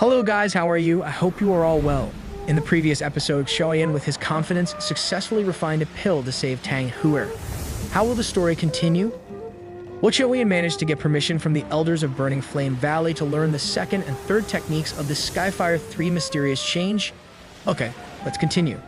Hello guys, how are you? I hope you are all well. In the previous episode, Xiao, with his confidence, successfully refined a pill to save Tang Huer. How will the story continue? Will Xiao manage to get permission from the elders of Burning Flame Valley to learn the second and third techniques of the Skyfire 3 mysterious change? Okay, let's continue.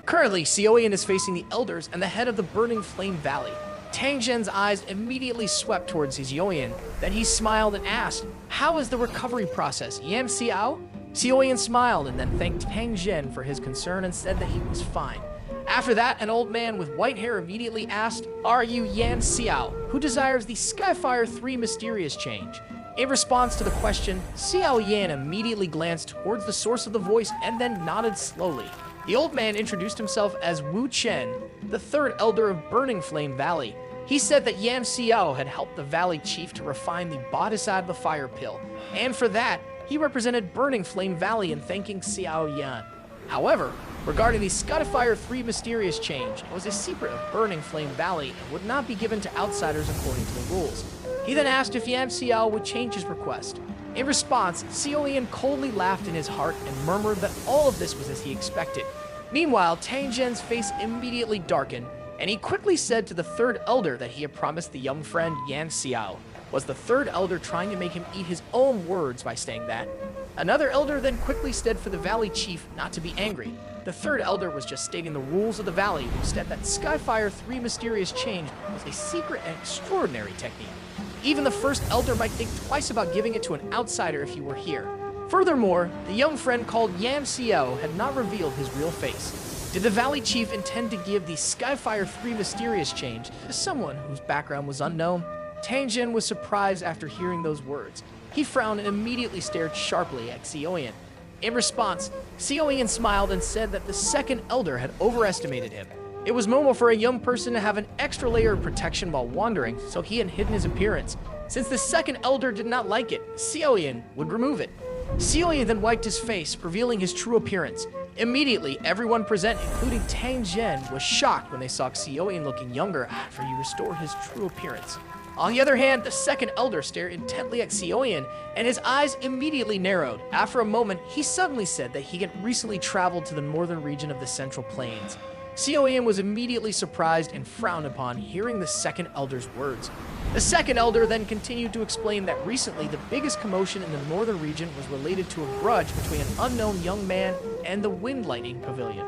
Currently, Xiao is facing the elders and the head of the Burning Flame Valley. Tang Zhen's eyes immediately swept towards his Xiao. Then he smiled and asked, "How is the recovery process, Yan Xiao?" Xiao smiled and then thanked Tang Zhen for his concern and said that he was fine. After that, an old man with white hair immediately asked, "Are you Yan Xiao, who desires the Skyfire 3 mysterious change?" In response to the question, Xiao Yan immediately glanced towards the source of the voice and then nodded slowly. The old man introduced himself as Chen, the third elder of Burning Flame Valley. He said that Yan Xiao had helped the valley chief to refine the btth fire pill, and for that, he represented Burning Flame Valley in thanking Xiao Yan. However, regarding the Skyfire 3 mysterious change, it was a secret of Burning Flame Valley and would not be given to outsiders according to the rules. He then asked if Yan Xiao would change his request. In response, Xiao coldly laughed in his heart and murmured that all of this was as he expected. Meanwhile, Tang Zhen's face immediately darkened, and he quickly said to the third elder that he had promised the young friend Yan Xiao. Was the third elder trying to make him eat his own words by saying that? Another elder then quickly said for the valley chief not to be angry. The third elder was just stating the rules of the valley, who said that Skyfire 3 mysterious change was a secret and extraordinary technique. Even the first elder might think twice about giving it to an outsider if he were here. Furthermore, the young friend called Yan Xiao had not revealed his real face. Did the valley chief intend to give the Skyfire 3 mysterious change to someone whose background was unknown? Tang Zhen was surprised after hearing those words. He frowned and immediately stared sharply at Xiao. In response, Xiao smiled and said that the second elder had overestimated him. It was normal for a young person to have an extra layer of protection while wandering, so he had hidden his appearance. Since the second elder did not like it, Xiao would remove it. Xiao then wiped his face, revealing his true appearance. Immediately, everyone present, including Tang Zhen, was shocked when they saw Xiao looking younger after he restored his true appearance. On the other hand, the second elder stared intently at Xiao, and his eyes immediately narrowed. After a moment, he suddenly said that he had recently traveled to the northern region of the Central Plains. Xiao was immediately surprised and frowned upon hearing the second elder's words. The second elder then continued to explain that recently the biggest commotion in the northern region was related to a grudge between an unknown young man and the Wind Lightning Pavilion.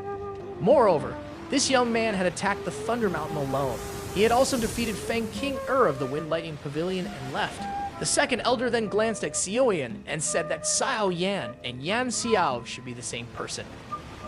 Moreover, this young man had attacked the Thunder Mountain alone. He had also defeated Fang King of the Wind Lightning Pavilion and left. The second elder then glanced at Xiao and said that Xiao Yan and Yan Xiao should be the same person.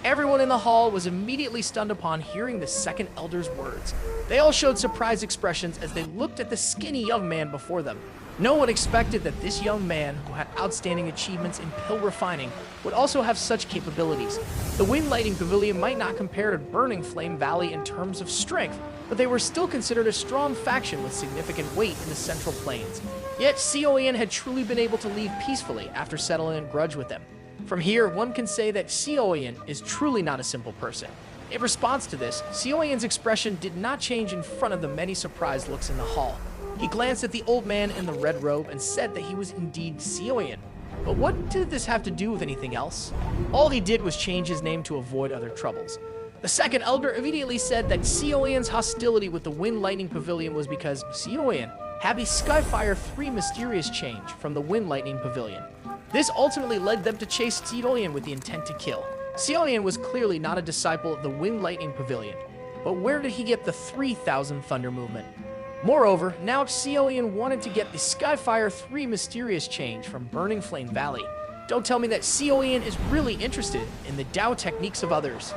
Everyone in the hall was immediately stunned upon hearing the second elder's words. They all showed surprised expressions as they looked at the skinny young man before them. No one expected that this young man, who had outstanding achievements in pill refining, would also have such capabilities. The Wind Lightning Pavilion might not compare to Burning Flame Valley in terms of strength, but they were still considered a strong faction with significant weight in the Central Plains. Yet Xiao had truly been able to leave peacefully after settling a grudge with them. From here, one can say that Xiao is truly not a simple person. In response to this, Xiao's expression did not change in front of the many surprised looks in the hall. He glanced at the old man in the red robe and said that he was indeed Xiao. But what did this have to do with anything else? All he did was change his name to avoid other troubles. The second elder immediately said that Xiao's hostility with the Wind Lightning Pavilion was because Xiao had the Skyfire 3 mysterious change from the Wind Lightning Pavilion. This ultimately led them to chase Xiao with the intent to kill. Xiao was clearly not a disciple of the Wind Lightning Pavilion, but where did he get the 3,000 Thunder movement? Moreover, now Xiao wanted to get the Skyfire 3 mysterious change from Burning Flame Valley. Don't tell me that Xiao is really interested in the Dao techniques of others.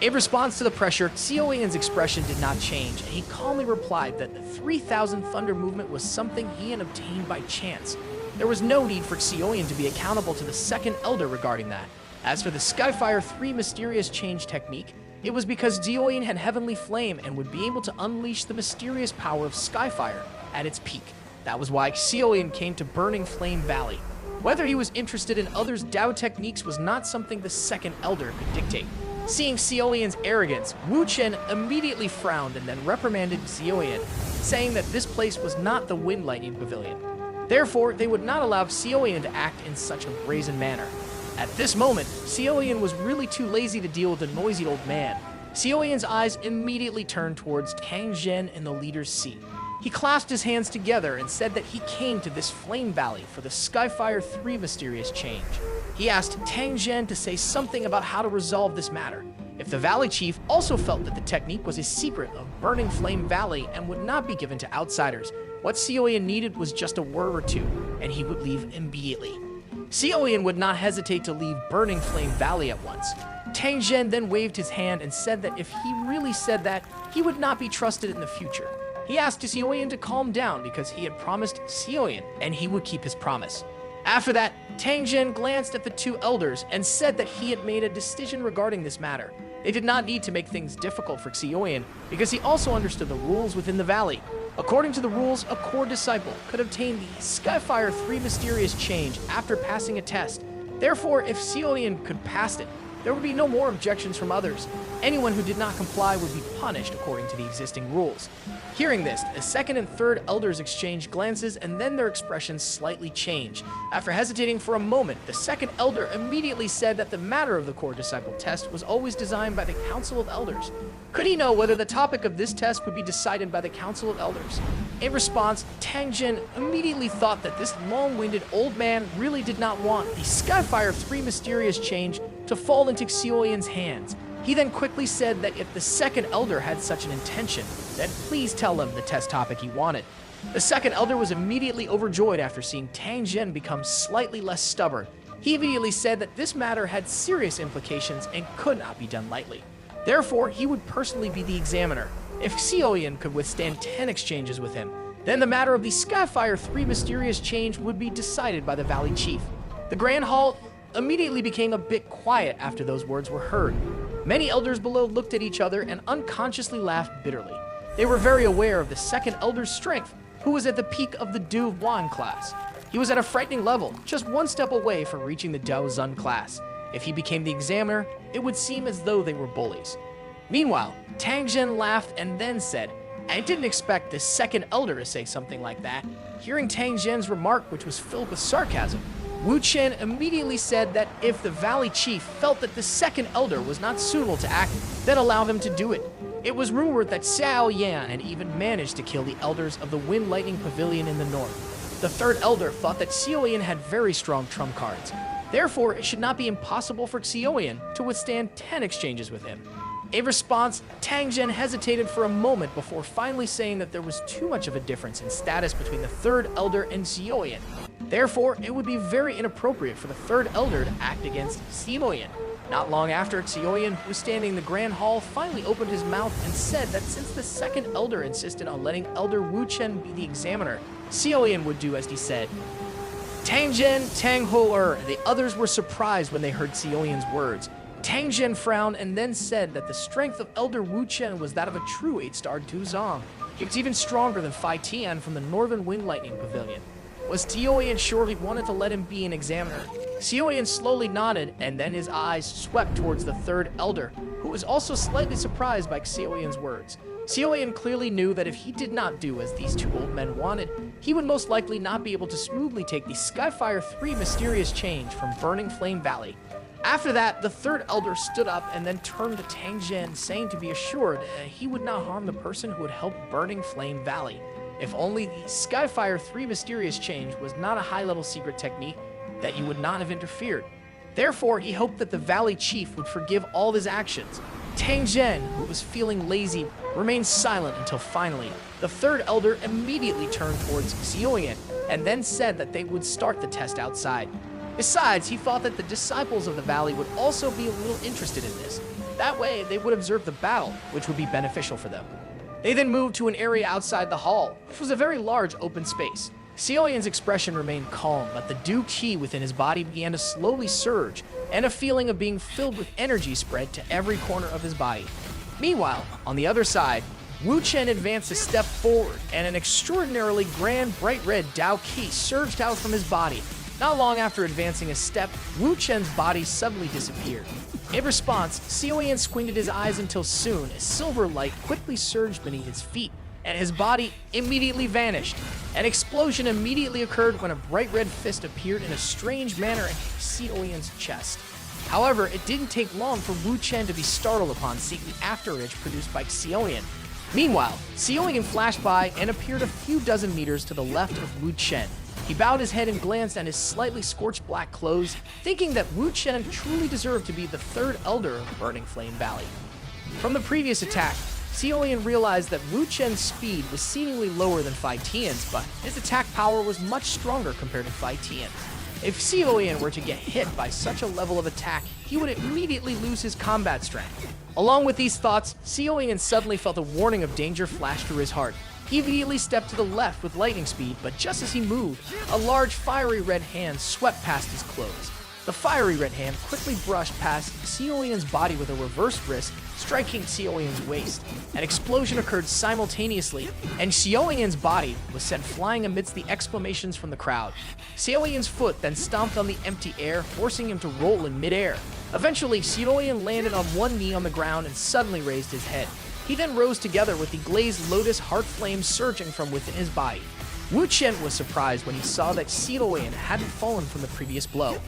In response to the pressure, Xiao's expression did not change, and he calmly replied that the 3,000 Thunder movement was something he had obtained by chance. There was no need for Xiao to be accountable to the second elder regarding that. As for the Skyfire 3 mysterious change technique, it was because Xiao had Heavenly Flame and would be able to unleash the mysterious power of Skyfire at its peak. That was why Xiao came to Burning Flame Valley. Whether he was interested in others' Dao techniques was not something the second elder could dictate. Seeing Xiao's arrogance, Chen immediately frowned and then reprimanded Xiao, saying that this place was not the Wind Lightning Pavilion. Therefore, they would not allow Xiao to act in such a brazen manner. At this moment, Xiao was really too lazy to deal with the noisy old man. Xiaoyan's eyes immediately turned towards Tang Zhen in the leader's seat. He clasped his hands together and said that he came to this flame valley for the Skyfire 3 mysterious change. He asked Tang Zhen to say something about how to resolve this matter. If the valley chief also felt that the technique was a secret of Burning Flame Valley and would not be given to outsiders, what Xiaoyan needed was just a word or two, and he would leave immediately. Xiaoyan would not hesitate to leave Burning Flame Valley at once. Tang Zhen then waved his hand and said that if he really said that, he would not be trusted in the future. He asked Xiaoyan to calm down because he had promised Xiaoyan and he would keep his promise. After that, Tang Zhen glanced at the two elders and said that he had made a decision regarding this matter. They did not need to make things difficult for Xiaoyan because he also understood the rules within the valley. According to the rules, a core disciple could obtain the Skyfire 3 mysterious change after passing a test. Therefore, if Xiaoyan could pass it, there would be no more objections from others. Anyone who did not comply would be punished according to the existing rules. Hearing this, the second and third elders exchanged glances and then their expressions slightly changed. After hesitating for a moment, the second elder immediately said that the matter of the core disciple test was always designed by the Council of Elders. Could he know whether the topic of this test would be decided by the Council of Elders? In response, Tang Zhen immediately thought that this long-winded old man really did not want the Skyfire 3 mysterious change to fall into Xiaoyan's hands. He then quickly said that if the second elder had such an intention, then please tell him the test topic he wanted. The second elder was immediately overjoyed after seeing Tang Zhen become slightly less stubborn. He immediately said that this matter had serious implications and could not be done lightly. Therefore, he would personally be the examiner. If Xiaoyan could withstand 10 exchanges with him, then the matter of the Skyfire 3 mysterious change would be decided by the Valley Chief. The Grand Hall immediately became a bit quiet after those words were heard. Many elders below looked at each other and unconsciously laughed bitterly. They were very aware of the second elder's strength, who was at the peak of the Du Wan class. He was at a frightening level, just one step away from reaching the Dao Zun class. If he became the examiner, it would seem as though they were bullies. Meanwhile, Tang Zhen laughed and then said, "I didn't expect this second elder to say something like that." Hearing Tang Zhen's remark, which was filled with sarcasm, Wu Chen immediately said that if the Valley Chief felt that the second elder was not suitable to act, then allow him to do it. It was rumored that Xiao had even managed to kill the elders of the Wind Lightning Pavilion in the north. The third elder thought that Xiao had very strong trump cards. Therefore, it should not be impossible for Xiao to withstand 10 exchanges with him. In response, Tang Zhen hesitated for a moment before finally saying that there was too much of a difference in status between the third elder and Xiao. Therefore, it would be very inappropriate for the third elder to act against Xiao. Not long after, Xiao, who was standing in the Grand Hall, finally opened his mouth and said that since the second elder insisted on letting Elder Wu Chen be the examiner, Xiao would do as he said. Tang Zhen, Tang Ho and the others were surprised when they heard Xiaoyan's words. Tang Zhen frowned and then said that the strength of Elder Wu Chen was that of a true 8-star Duzong. He was even stronger than Fai Tian from the Northern Wind Lightning Pavilion. Was Xiaoyan sure he wanted to let him be an examiner? Xiaoyan slowly nodded, and then his eyes swept towards the third elder, who was also slightly surprised by Xiaoyan's words. Xiaoyan clearly knew that if he did not do as these two old men wanted, he would most likely not be able to smoothly take the Skyfire 3 mysterious change from Burning Flame Valley. After that, the third elder stood up and then turned to Tang Zhen, saying to be assured that he would not harm the person who would help Burning Flame Valley. If only the Skyfire 3 mysterious change was not a high-level secret technique, that he would not have interfered. Therefore, he hoped that the Valley Chief would forgive all his actions. Tang Zhen, who was feeling lazy, remained silent until finally, the third elder immediately turned towards Xiaoyan and then said that they would start the test outside. Besides, he thought that the disciples of the valley would also be a little interested in this. That way, they would observe the battle, which would be beneficial for them. They then moved to an area outside the hall, which was a very large open space. Xiaoyan's expression remained calm, but the Du Qi within his body began to slowly surge, and a feeling of being filled with energy spread to every corner of his body. Meanwhile, on the other side, Wu Chen advanced a step forward, and an extraordinarily grand bright red Dao Qi surged out from his body. Not long after advancing a step, Wu Chen's body suddenly disappeared. In response, Xiaoyan squinted his eyes until soon a silver light quickly surged beneath his feet. and his body immediately vanished. An explosion immediately occurred when a bright red fist appeared in a strange manner in Xiaoyan's chest. However, it didn't take long for Wu Chen to be startled upon seeing the afterimage produced by Xiaoyan. Meanwhile, Xiaoyan flashed by and appeared a few dozen meters to the left of Wu Chen. He bowed his head and glanced at his slightly scorched black clothes, thinking that Wu Chen truly deserved to be the third elder of Burning Flame Valley. From the previous attack, Xiaoyan realized that Wu Chen's speed was seemingly lower than Fai Tian's, but his attack power was much stronger compared to Fai Tian. If Xiaoyan were to get hit by such a level of attack, he would immediately lose his combat strength. Along with these thoughts, Xiaoyan suddenly felt a warning of danger flash through his heart. He immediately stepped to the left with lightning speed, but just as he moved, a large fiery red hand swept past his clothes. The fiery red hand quickly brushed past Xiaoyan's body with a reverse wrist, striking Xiaoyan's waist. An explosion occurred simultaneously, and Xiaoyan's body was sent flying amidst the exclamations from the crowd. Xiaoyan's foot then stomped on the empty air, forcing him to roll in midair. Eventually, Xiaoyan landed on one knee on the ground and suddenly raised his head. He then rose together with the glazed lotus heart flames surging from within his body. Wu Chen was surprised when he saw that Xiaoyan hadn't fallen from the previous blow.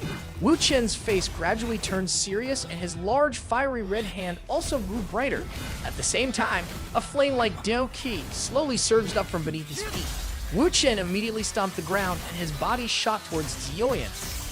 Wu Chen's face gradually turned serious and his large fiery red hand also grew brighter. At the same time, a flame like Dao Qi slowly surged up from beneath his feet. Wu Chen immediately stomped the ground and his body shot towards Xiaoyan.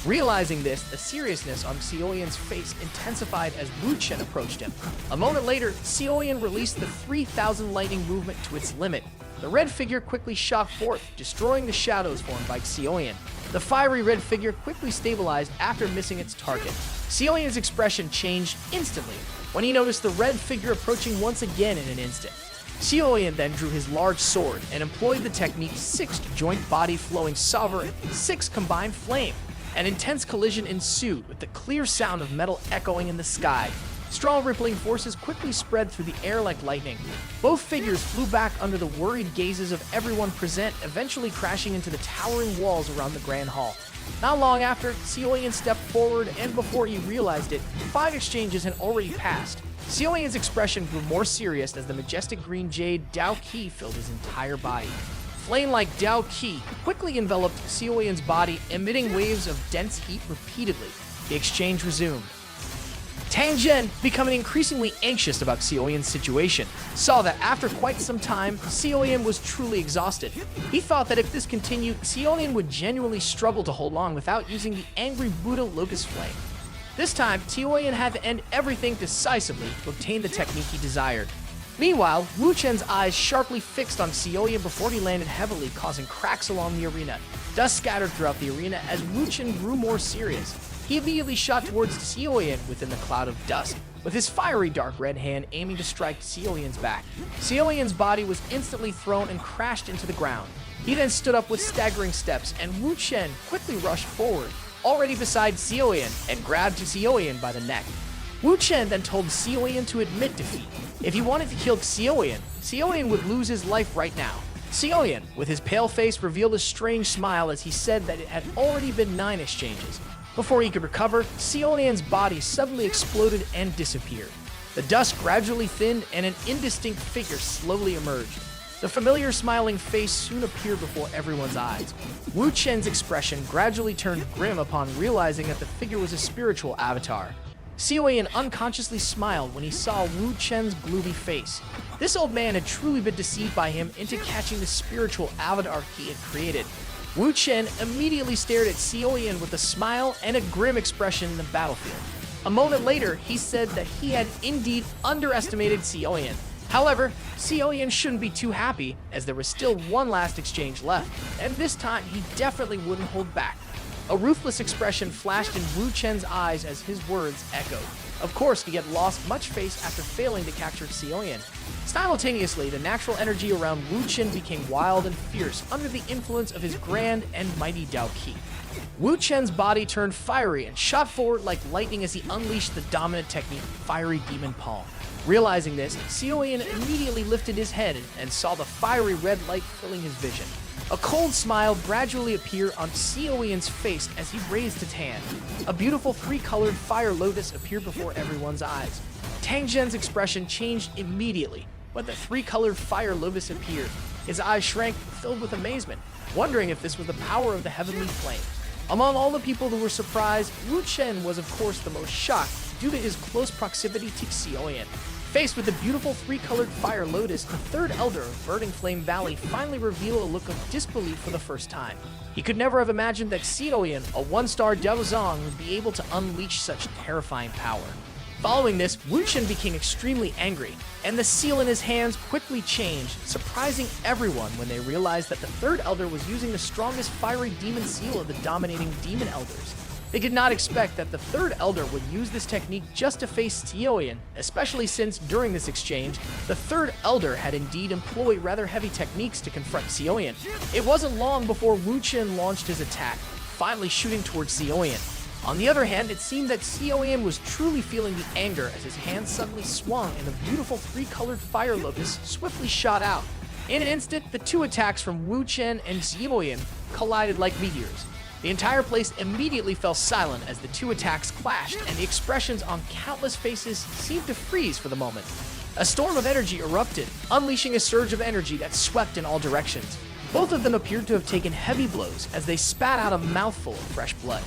Realizing this, the seriousness on Xiaoyan's face intensified as Wu Chen approached him. A moment later, Xiaoyan released the 3,000 lightning movement to its limit. The red figure quickly shot forth, destroying the shadows formed by Xiaoyan. The fiery red figure quickly stabilized after missing its target. Xiaoyan's expression changed instantly when he noticed the red figure approaching once again in an instant. Xiaoyan then drew his large sword and employed the technique 6 joint body flowing sovereign 6 combined flame. An intense collision ensued with the clear sound of metal echoing in the sky. Strong rippling forces quickly spread through the air like lightning. Both figures flew back under the worried gazes of everyone present, eventually crashing into the towering walls around the Grand Hall. Not long after, Xiaoyan stepped forward, and before he realized it, 5 exchanges had already passed. Xiaoyan's expression grew more serious as the majestic green jade Dao Qi filled his entire body. Flame like Dao Qi quickly enveloped Xiaoyan's body, emitting waves of dense heat repeatedly. The exchange resumed. Tang Zhen, becoming increasingly anxious about Xiaoyan's situation, saw that after quite some time, Xiaoyan was truly exhausted. He thought that if this continued, Xiaoyan would genuinely struggle to hold on without using the angry Buddha Lotus Flame. This time, Xiaoyan had to end everything decisively to obtain the technique he desired. Meanwhile, Wu Chen's eyes sharply fixed on Xiaoyan before he landed heavily, causing cracks along the arena. Dust scattered throughout the arena as Wu Chen grew more serious. He immediately shot towards Xiaoyan within the cloud of dust, with his fiery dark red hand aiming to strike Xiaoyan's back. Xiaoyan's body was instantly thrown and crashed into the ground. He then stood up with staggering steps, and Wu Chen quickly rushed forward, already beside Xiaoyan, and grabbed Xiaoyan by the neck. Wu Chen then told Xiaoyan to admit defeat. If he wanted to kill Xiaoyan, Xiaoyan would lose his life right now. Xiaoyan, with his pale face, revealed a strange smile as he said that it had already been 9 exchanges. Before he could recover, Xiaoyan's body suddenly exploded and disappeared. The dust gradually thinned and an indistinct figure slowly emerged. The familiar smiling face soon appeared before everyone's eyes. Wu Chen's expression gradually turned grim upon realizing that the figure was a spiritual avatar. Xiaoyan unconsciously smiled when he saw Wu Chen's gloomy face. This old man had truly been deceived by him into catching the spiritual avatar he had created. Wu Chen immediately stared at Xiaoyan with a smile and a grim expression in the battlefield. A moment later, he said that he had indeed underestimated Xiaoyan. However, Xiaoyan shouldn't be too happy, as there was still one last exchange left, and this time he definitely wouldn't hold back. A ruthless expression flashed in Wu Chen's eyes as his words echoed. Of course, he had lost much face after failing to capture Xiaoyan. Simultaneously, the natural energy around Wu Chen became wild and fierce under the influence of his grand and mighty Dao Qi. Wu Chen's body turned fiery and shot forward like lightning as he unleashed the dominant technique, Fiery Demon Palm. Realizing this, Xiaoyan immediately lifted his head and saw the fiery red light filling his vision. A cold smile gradually appeared on Xiaoyan's face as he raised his hand. A beautiful 3-colored fire lotus appeared before everyone's eyes. Tang Zhen's expression changed immediately. when the three-colored fire lotus appeared. His eyes shrank, filled with amazement, wondering if this was the power of the heavenly flame. Among all the people who were surprised, Chen was of course the most shocked due to his close proximity to Xiao. Faced with the beautiful three-colored fire lotus, the third elder of Burning Flame Valley finally revealed a look of disbelief for the first time. He could never have imagined that Xiao, a one-star Diaozong, would be able to unleash such terrifying power. Following this, Chen became extremely angry, and the seal in his hands quickly changed, surprising everyone when they realized that the third elder was using the strongest fiery demon seal of the dominating demon elders. They did not expect that the third elder would use this technique just to face Xiao, especially since during this exchange, the third elder had indeed employed rather heavy techniques to confront Xiao. It wasn't long before Chen launched his attack, finally shooting towards Xiao. On the other hand, it seemed that Xiao was truly feeling the anger as his hand suddenly swung and the beautiful three-colored fire lotus swiftly shot out. In an instant, the two attacks from Chen and Xiao collided like meteors. The entire place immediately fell silent as the two attacks clashed, and the expressions on countless faces seemed to freeze for the moment. A storm of energy erupted, unleashing a surge of energy that swept in all directions. Both of them appeared to have taken heavy blows as they spat out a mouthful of fresh blood.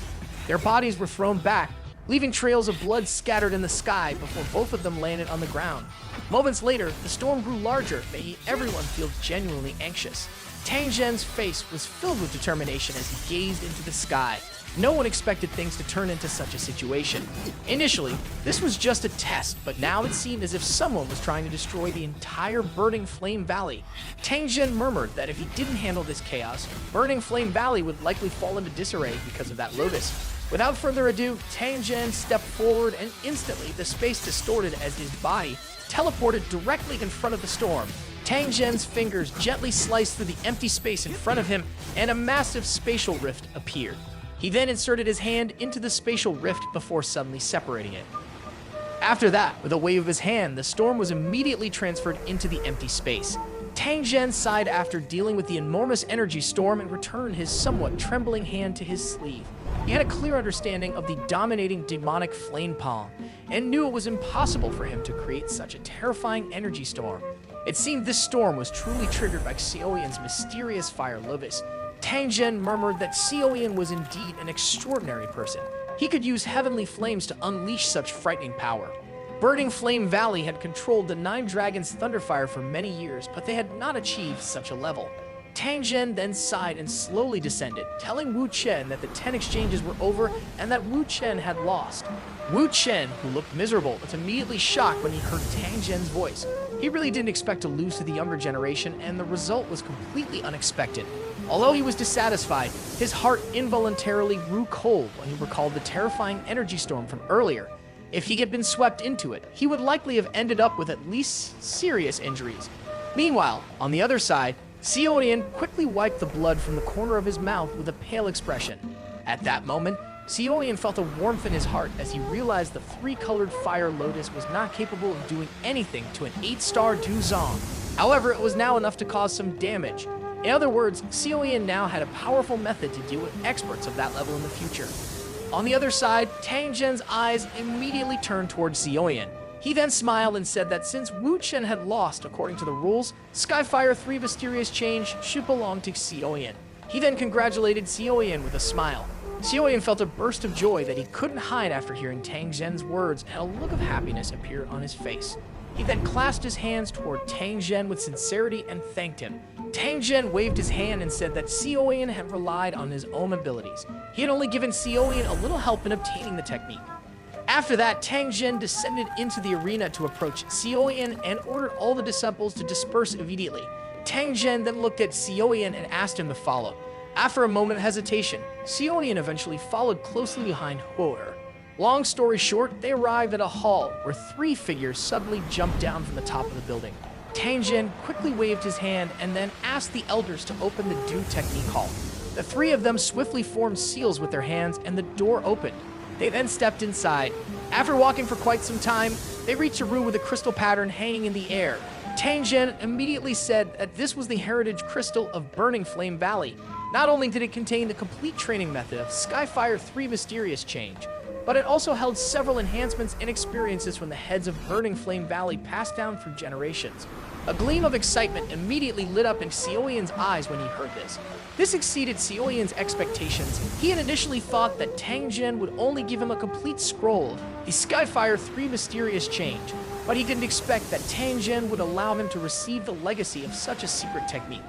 Their bodies were thrown back, leaving trails of blood scattered in the sky before both of them landed on the ground. Moments later, the storm grew larger, making everyone feel genuinely anxious. Tang Zhen's face was filled with determination as he gazed into the sky. No one expected things to turn into such a situation. Initially, this was just a test, but now it seemed as if someone was trying to destroy the entire Burning Flame Valley. Tang Zhen murmured that if he didn't handle this chaos, Burning Flame Valley would likely fall into disarray because of that lotus. Without further ado, Tang Zhen stepped forward and instantly the space distorted as his body teleported directly in front of the storm. Tang Zhen's fingers gently sliced through the empty space in front of him, and a massive spatial rift appeared. He then inserted his hand into the spatial rift before suddenly separating it. After that, with a wave of his hand, the storm was immediately transferred into the empty space. Tang Zhen sighed after dealing with the enormous energy storm and returned his somewhat trembling hand to his sleeve. He had a clear understanding of the dominating demonic flame palm, and knew it was impossible for him to create such a terrifying energy storm. It seemed this storm was truly triggered by Xiaoyan's mysterious fire lotus. Tang Zhen murmured that Xiaoyan was indeed an extraordinary person. He could use heavenly flames to unleash such frightening power. Burning Flame Valley had controlled the Nine Dragons' Thunderfire for many years, but they had not achieved such a level. Tang Zhen then sighed and slowly descended, telling Chen that the 10 exchanges were over and that Chen had lost. Chen, who looked miserable, was immediately shocked when he heard Tang Zhen's voice. He really didn't expect to lose to the younger generation, and the result was completely unexpected. Although he was dissatisfied, his heart involuntarily grew cold when he recalled the terrifying energy storm from earlier. If he had been swept into it, he would likely have ended up with at least serious injuries. Meanwhile, on the other side, Xiaoyan quickly wiped the blood from the corner of his mouth with a pale expression. At that moment, Xiaoyan felt a warmth in his heart as he realized the three-colored fire lotus was not capable of doing anything to an 8-star Duzong. However, it was now enough to cause some damage. In other words, Xiaoyan now had a powerful method to deal with experts of that level in the future. On the other side, Tang Zhen's eyes immediately turned towards Xiaoyan. He then smiled and said that since Chen had lost according to the rules, Skyfire 3 Mysterious Change should belong to Xiaoyan. He then congratulated Xiaoyan with a smile. Xiaoyan felt a burst of joy that he couldn't hide after hearing Tang Zhen's words, and a look of happiness appeared on his face. He then clasped his hands toward Tang Zhen with sincerity and thanked him. Tang Zhen waved his hand and said that Xiaoyan had relied on his own abilities. He had only given Xiaoyan a little help in obtaining the technique. After that, Tang Zhen descended into the arena to approach Xiaoyan and ordered all the disciples to disperse immediately. Tang Zhen then looked at Xiaoyan and asked him to follow. After a moment of hesitation, Xiaoyan eventually followed closely behind Huo'er. Long story short, they arrived at a hall where 3 figures suddenly jumped down from the top of the building. Tang Zhen quickly waved his hand and then asked the elders to open the Do Technique Hall. The 3 of them swiftly formed seals with their hands and the door opened. They then stepped inside. After walking for quite some time, they reached a room with a crystal pattern hanging in the air. Tang Zhen immediately said that this was the heritage crystal of Burning Flame Valley. Not only did it contain the complete training method of Skyfire 3 Mysterious Change, but it also held several enhancements and experiences from the heads of Burning Flame Valley passed down through generations. A gleam of excitement immediately lit up in Xiaoyan's eyes when he heard this. This exceeded Xiaoyan's expectations. He had initially thought that Tang Zhen would only give him a complete scroll of the Skyfire 3 mysterious change, but he didn't expect that Tang Zhen would allow him to receive the legacy of such a secret technique.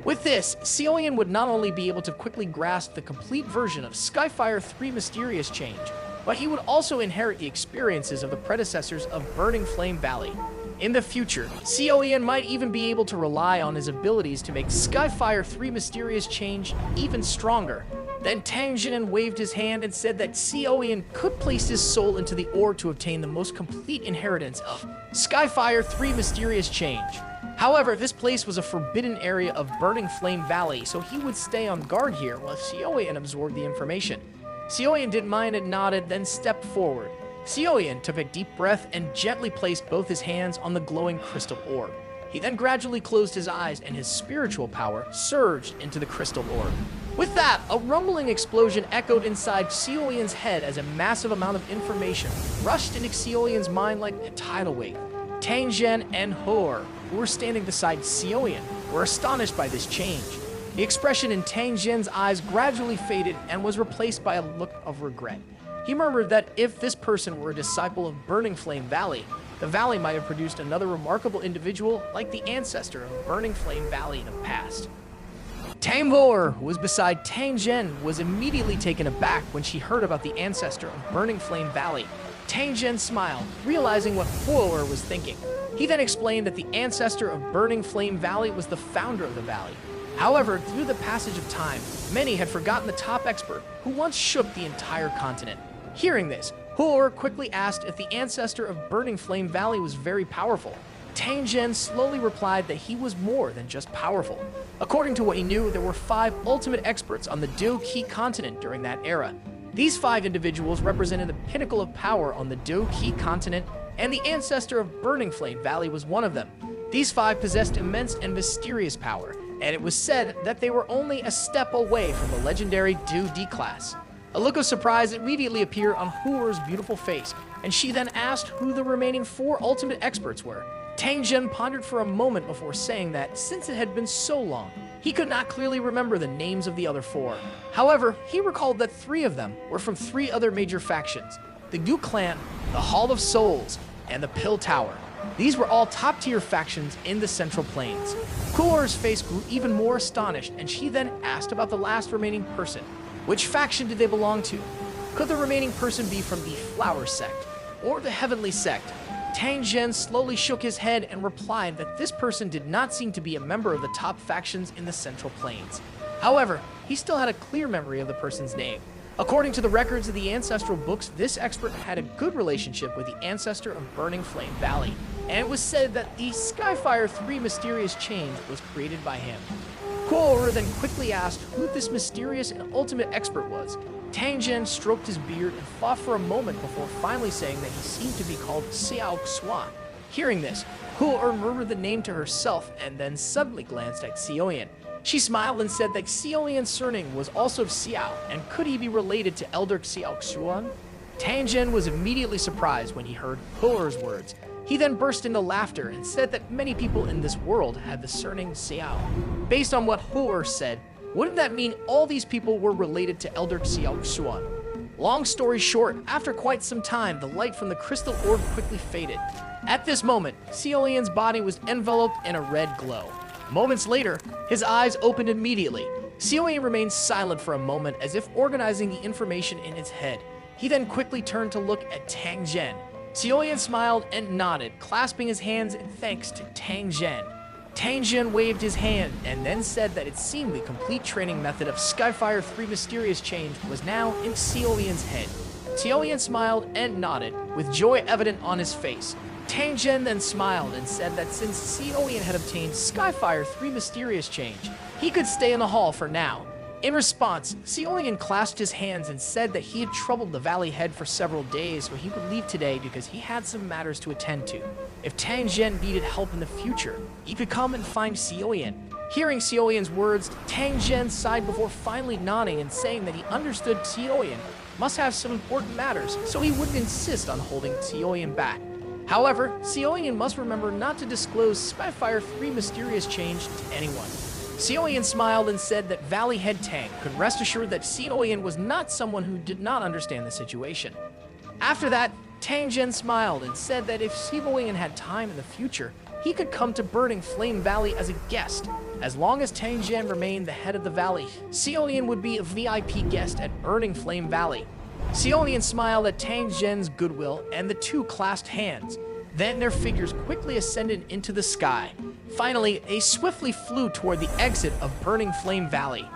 With this, Xiaoyan would not only be able to quickly grasp the complete version of Skyfire 3 mysterious change, but he would also inherit the experiences of the predecessors of Burning Flame Valley. In the future, Xiaoyan might even be able to rely on his abilities to make Skyfire 3 mysterious change even stronger. Then Tang Zhen waved his hand and said that Xiaoyan could place his soul into the orb to obtain the most complete inheritance of Skyfire 3 mysterious change. However, this place was a forbidden area of Burning Flame Valley, so he would stay on guard here while Xiaoyan absorbed the information. Xiaoyan didn't mind and nodded, then stepped forward. Xiaoyan took a deep breath and gently placed both his hands on the glowing crystal orb. He then gradually closed his eyes and his spiritual power surged into the crystal orb. With that, a rumbling explosion echoed inside Xiaoyan's head as a massive amount of information rushed into Xiaoyan's mind like a tidal wave. Tang Zhen and Hor, who were standing beside Xiaoyan, were astonished by this change. The expression in Tang Zhen's eyes gradually faded and was replaced by a look of regret. He murmured that if this person were a disciple of Burning Flame Valley, the valley might have produced another remarkable individual like the ancestor of Burning Flame Valley in the past. Tang Hor, who was beside Tang Zhen, was immediately taken aback when she heard about the ancestor of Burning Flame Valley. Tang Zhen smiled, realizing what Hor was thinking. He then explained that the ancestor of Burning Flame Valley was the founder of the valley. However, through the passage of time, many had forgotten the top expert who once shook the entire continent. Hearing this, Hor quickly asked if the ancestor of Burning Flame Valley was very powerful. Tang Zhen slowly replied that he was more than just powerful. According to what he knew, there were 5 ultimate experts on the Do-Ki continent during that era. These 5 individuals represented the pinnacle of power on the Do-Ki continent, and the ancestor of Burning Flame Valley was one of them. These 5 possessed immense and mysterious power, and it was said that they were only a step away from the legendary Do-Di class. A look of surprise immediately appeared on Hor's beautiful face, and she then asked who the remaining 4 ultimate experts were. Tang Zhen pondered for a moment before saying that since it had been so long, he could not clearly remember the names of the other 4. However, he recalled that 3 of them were from 3 other major factions: the Gu Clan, the Hall of Souls, and the Pill Tower. These were all top-tier factions in the Central Plains. Hor's face grew even more astonished, and she then asked about the last remaining person. Which faction did they belong to? Could the remaining person be from the Flower Sect or the Heavenly Sect? Tang Zhen slowly shook his head and replied that this person did not seem to be a member of the top factions in the Central Plains. However, he still had a clear memory of the person's name. According to the records of the ancestral books, this expert had a good relationship with the ancestor of Burning Flame Valley, and it was said that the Skyfire 3 mysterious change was created by him. Hor then quickly asked who this mysterious and ultimate expert was. Tang Zhen stroked his beard and thought for a moment before finally saying that he seemed to be called Xiao Xuan. Hearing this, Hor murmured the name to herself and then suddenly glanced at Xiaoyan. She smiled and said that Xiaoyan's surname was also Xiao, and could he be related to Elder Xiao Xuan? Tang Zhen was immediately surprised when he heard Hor's words. He then burst into laughter and said that many people in this world had the surname Xiao. Based on what Hor said, wouldn't that mean all these people were related to Elder Xiao Xuan? Long story short, after quite some time, the light from the crystal orb quickly faded. At this moment, Xiaoyan's body was enveloped in a red glow. Moments later, his eyes opened immediately. Xiaoyan remained silent for a moment as if organizing the information in his head. He then quickly turned to look at Tang Zhen. Xiaoyan smiled and nodded, clasping his hands in thanks to Tang Zhen. Tang Zhen waved his hand and then said that it seemed the complete training method of Skyfire 3 mysterious change was now in Xiaoyan's head. Xiaoyan smiled and nodded, with joy evident on his face. Tang Zhen then smiled and said that since Xiaoyan had obtained Skyfire 3 mysterious change, he could stay in the hall for now. In response, Xiaoyan clasped his hands and said that he had troubled the valley head for several days, so he would leave today because he had some matters to attend to. If Tang Zhen needed help in the future, he could come and find Xiaoyan. Hearing Xiaoyan's words, Tang Zhen sighed before finally nodding and saying that he understood Xiaoyan must have some important matters, so he wouldn't insist on holding Xiao back. However, Xiao must remember not to disclose Spyfire 3 mysterious change to anyone. Xiao smiled and said that Valley Head Tang could rest assured that Xiao was not someone who did not understand the situation. After that, Tang Zhen smiled and said that if Xiao had time in the future, he could come to Burning Flame Valley as a guest. As long as Tang Zhen remained the head of the valley, Xiao would be a VIP guest at Burning Flame Valley. Xiao smiled at Tang Zhen's goodwill and the two clasped hands. Then their figures quickly ascended into the sky. Finally, they swiftly flew toward the exit of Burning Flame Valley.